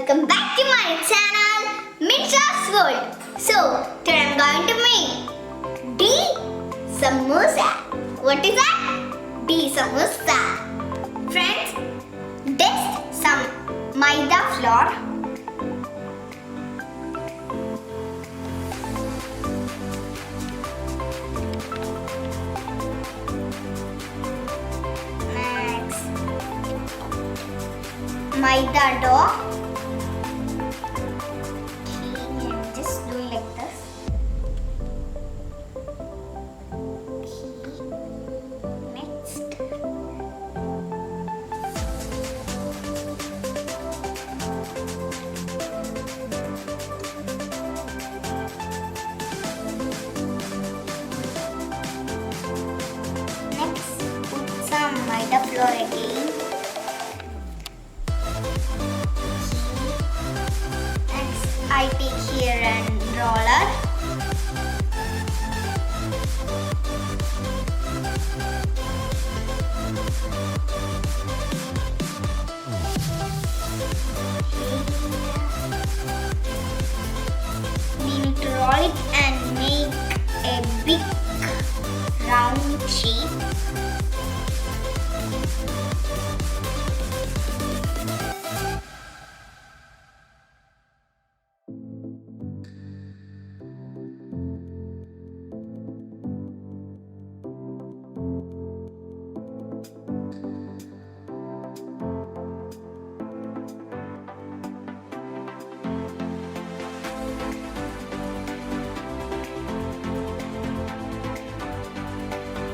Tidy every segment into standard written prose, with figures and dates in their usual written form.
welcome back to my channel Minshas World. So today I'm going to make D Samosa. What is that? D Samosa. Friends, this some maida flour. Maida dough. Okay, and just do like this. Okay. Next. Next, put some maida flour again. I take here and roller. We need to roll it and make a big round shape.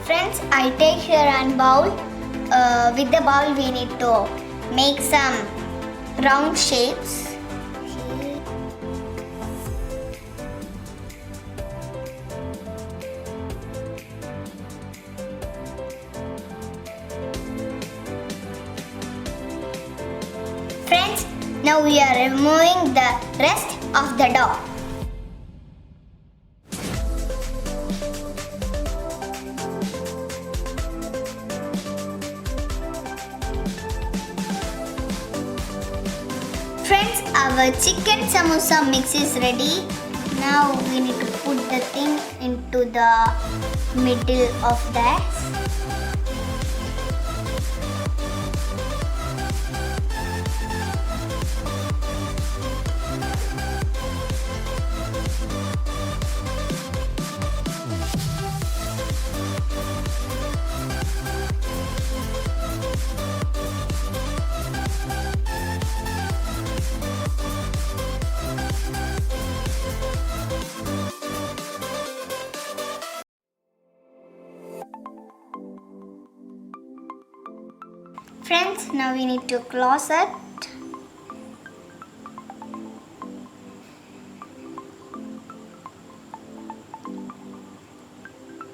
Friends, I take here and bowl. With the bowl we need to make some round shapes. Friends, now we are removing the rest of the dough. Friends, our chicken samosa mix is ready. Now we need to put the thing into the middle of this. Friends, now we need to close it.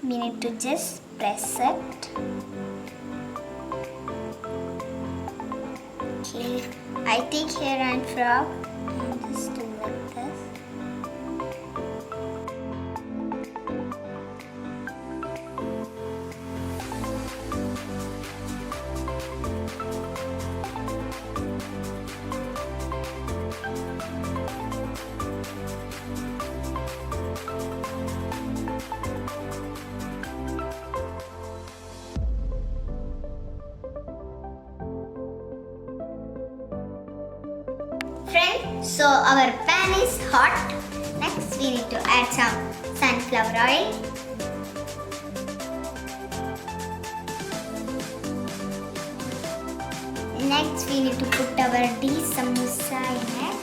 We need to just press it. Okay, I take hair and frog and just do like this. Friends, so our pan is hot. Next we need to add some sunflower oil. Next we need to put our D samosa in it.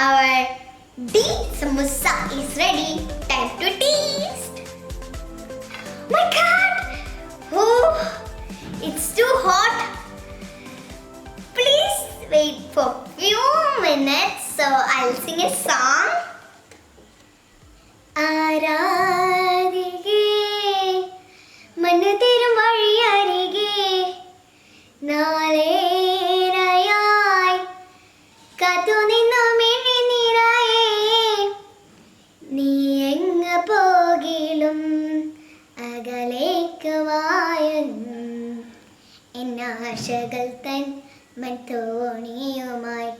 our D samosa is ready. Time to taste. My God! Oh, it's too hot. Please wait for few minutes so I'll sing a song. ആരാധികേ മനുതിരും വഴിയരികെ നാളേറെയായി കാത്തുനിന്നു മിഴിനിറയെ നീ എങ്ങ് പോകിലും അകലേക്ക് വായെന്നും എന്നാശകൾ തൻ മൺതോണിയുമായി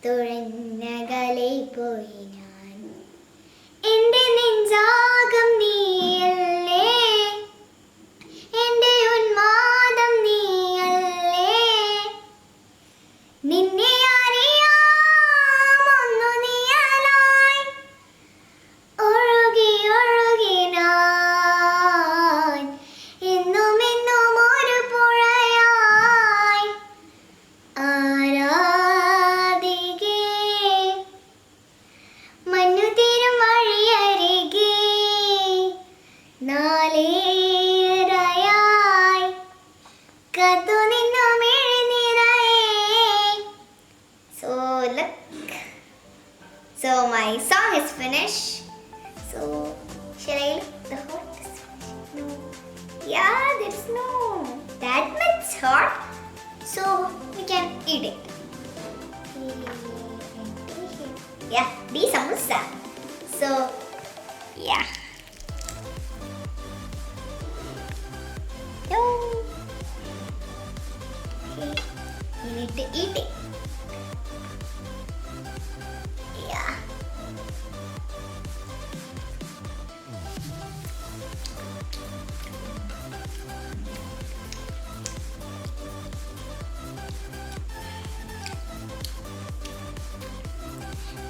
തുഴഞ്ഞകലെ പോയി ഞാൻ എന്റെ നെഞ്ചാകം നീയല്ലേ എന്റെ ഉന്മാദം നീയല്ലേ നിന്നെ അറിയാം ഒന്നു നീയലായി ഒഴുകി ഒഴുകി ഞാൻ എന്നും എന്നും ഒരു പുഴയായി ആരാധികേ മഞ്ഞുതീരും വഴിയരികെ നാളേറെയായി കാത്തുനിന്നു മിഴിനിറയെ. So look. So my song is finished. So shall I look the hot? No. Yeah, there's no that much hot. So we can eat it. Yeah, the samosa. So yeah. No. Okay. You need to eat it. Yeah.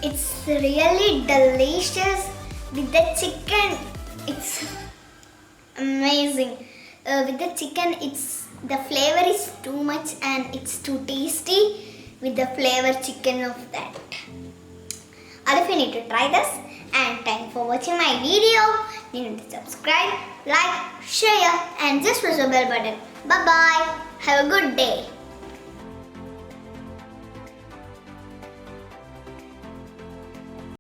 It's really delicious with the chicken. It's amazing. With the chicken, the flavor is too much and it's too tasty with the flavor chicken of that. All of you need to try this, and thank you for watching my video. You need to subscribe, like, share, and just press the bell button. Bye bye. Have a good day.